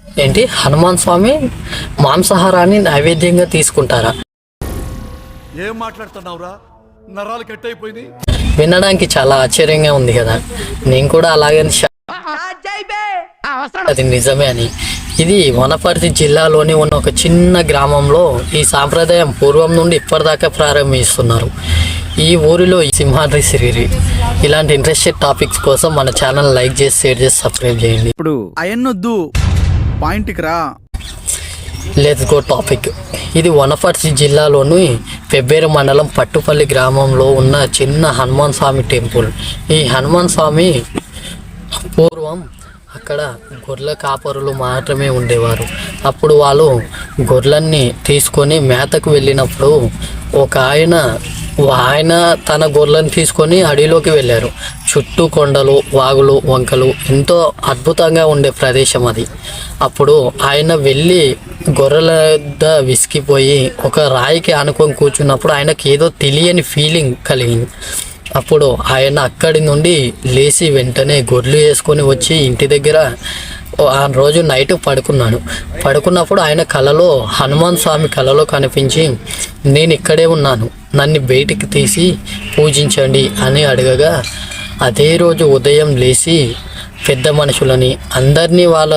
ఏంటి హనుమాన్ స్వామి మాంసాహారాన్ని నైవేద్యంగా తీసుకుంటారా? ఏం మాట్లాడుతున్నావురా? నరాలు కట్ అయిపోయింది. వినడానికి చాలా ఆశ్చర్యంగా ఉంది కదా. నేను కూడా అలాగే అది నిజమే అని. ఇది వనపర్తి జిల్లాలోని ఉన్న ఒక చిన్న గ్రామంలో ఈ సాంప్రదాయం పూర్వం నుండి ఇప్పటిదాకా ప్రారంభిస్తున్నారు. ఈ ఊరిలో సింహాద్రి శ్రీరి. ఇలాంటి ఇంట్రెస్టెడ్ టాపిక్స్ కోసం మన ఛానల్ లైక్ చేసి, షేర్ చేసి, సబ్స్క్రైబ్ చేయండి. ఇప్పుడు అయన్నొద్దు, పాయింట్కి రా. Let's go topic. ఇది వనపర్తి జిల్లాలోని పెబ్బేరు మండలం పట్టుపల్లి గ్రామంలో ఉన్న చిన్న హనుమాన్ స్వామి టెంపుల్. ఈ హనుమాన్ స్వామి పూర్వం అక్కడ గొర్రెల కాపరులు మాత్రమే ఉండేవారు. అప్పుడు వాళ్ళు గొర్రెలన్నీ తీసుకొని మేతకు వెళ్ళినప్పుడు ఒక ఆయన తన గొర్రెలను తీసుకొని అడవిలోకి వెళ్ళారు. చుట్టూ కొండలు, వాగులు, వంకలు, ఎంతో అద్భుతంగా ఉండే ప్రదేశం అది. అప్పుడు ఆయన వెళ్ళి గొర్రెల విసిగిపోయి ఒక రాయికి ఆనుకొని కూర్చున్నప్పుడు ఆయనకి ఏదో తెలియని ఫీలింగ్ కలిగింది. అప్పుడు ఆయన అక్కడి నుండి లేచి వెంటనే గొర్రెలు వేసుకొని వచ్చి ఇంటి దగ్గర ఆ రోజు నైట్ పడుకున్నప్పుడు ఆయన కలలో హనుమాన్ స్వామి కలలో కనిపించి, నేను ఇక్కడే ఉన్నాను, నన్ను బయటికి తీసి పూజించండి అని అడగగా, అదే రోజు ఉదయం లేచి పెద్ద మనుషులని అందరినీ, వాళ్ళ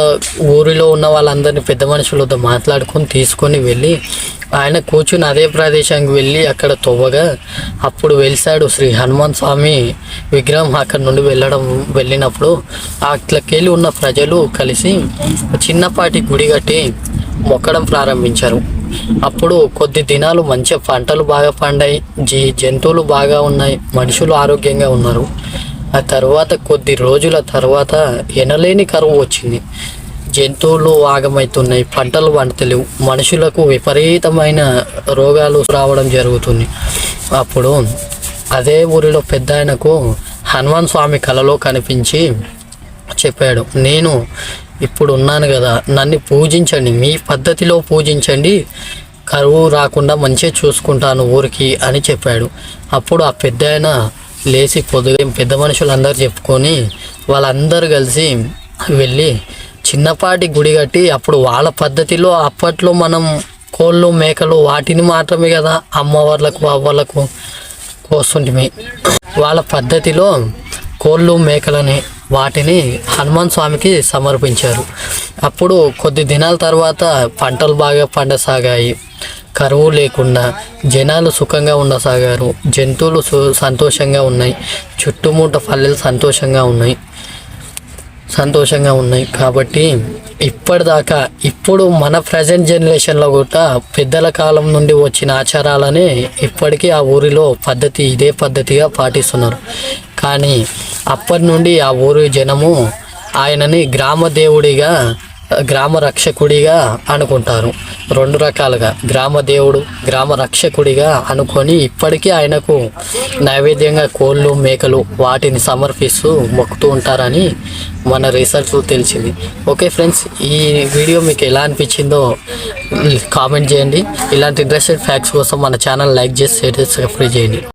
ఊరిలో ఉన్న వాళ్ళందరినీ పెద్ద మనుషులతో మాట్లాడుకొని తీసుకొని వెళ్ళి ఆయన కూర్చుని అదే ప్రదేశానికి వెళ్ళి అక్కడ తవ్వగా అప్పుడు వెలిసాడు శ్రీ హనుమాన్ స్వామి విగ్రహం. అక్కడ నుండి వెళ్ళినప్పుడు అట్లకెళ్ళి ఉన్న ప్రజలు కలిసి చిన్నపాటి గుడి కట్టి మొక్కడం ప్రారంభించారు. అప్పుడు కొద్ది దినాలు మంచిగా పంటలు బాగా పండాయి, జంతువులు బాగా ఉన్నాయి, మనుషులు ఆరోగ్యంగా ఉన్నారు. ఆ తర్వాత కొద్ది రోజుల తర్వాత ఎనలేని కరువు వచ్చింది. జంతువులు ఆగమవుతున్నాయి, పంటలు పండలేవు, మనుషులకు విపరీతమైన రోగాలు రావడం జరుగుతుంది. అప్పుడు అదే ఊరిలో పెద్ద ఆయనకు హనుమాన్ స్వామి కలలో కనిపించి చెప్పాడు, నేను ఇప్పుడు ఉన్నాను కదా, నన్ను పూజించండి, మీ పద్ధతిలో పూజించండి, కరువు రాకుండా మంచిగా చూసుకుంటాను ఊరికి అని చెప్పాడు. అప్పుడు ఆ పెద్ద ఆయన లేచి పెద్ద మనుషులందరూ చెప్పుకొని వాళ్ళందరూ కలిసి వెళ్ళి చిన్నపాటి గుడి కట్టి, అప్పుడు వాళ్ళ పద్ధతిలో అప్పట్లో మనం కోళ్ళు, మేకలు వాటిని మాత్రమే కదా అమ్మవార్లకు అవ్వలకు కోస్తుంటిమి. వాళ్ళ పద్ధతిలో కోళ్ళు, మేకలని వాటిని హనుమాన్ స్వామికి సమర్పించారు. అప్పుడు కొద్ది దినాల తర్వాత పంటలు బాగా పండసాగాయి, కరువు లేకుండా జనాలు సుఖంగా ఉండసాగారు, జంతువులు సంతోషంగా ఉన్నాయి, చుట్టుముట్ట పల్లెలు సంతోషంగా ఉన్నాయి. కాబట్టి ఇప్పటిదాకా ఇప్పుడు మన ప్రజెంట్ జనరేషన్లో కూడా పెద్దల కాలం నుండి వచ్చిన ఆచారాలనే ఇప్పటికీ ఆ ఊరిలో ఇదే పద్ధతిగా పాటిస్తున్నారు. కానీ అప్పటి నుండి ఆ ఊరి జనము ఆయనని గ్రామ రక్షకుడిగా అనుకుంటారు. రెండు రకాలుగా గ్రామ దేవుడు, గ్రామ రక్షకుడిగా అనుకొని ఇప్పటికీ ఆయనకు నైవేద్యంగా కోళ్ళు, మేకలు వాటిని సమర్పిస్తూ మొక్కుతూ ఉంటారని మన రీసెర్చ్లో తెలిసింది. ఓకే ఫ్రెండ్స్, ఈ వీడియో మీకు ఎలా అనిపించిందో కామెంట్ చేయండి. ఇలాంటి ఇంట్రెస్టెడ్ ఫ్యాక్ట్స్ కోసం మన ఛానల్ లైక్ చేసి, షేర్ చేసి, సబ్స్క్రైబ్ చేయండి.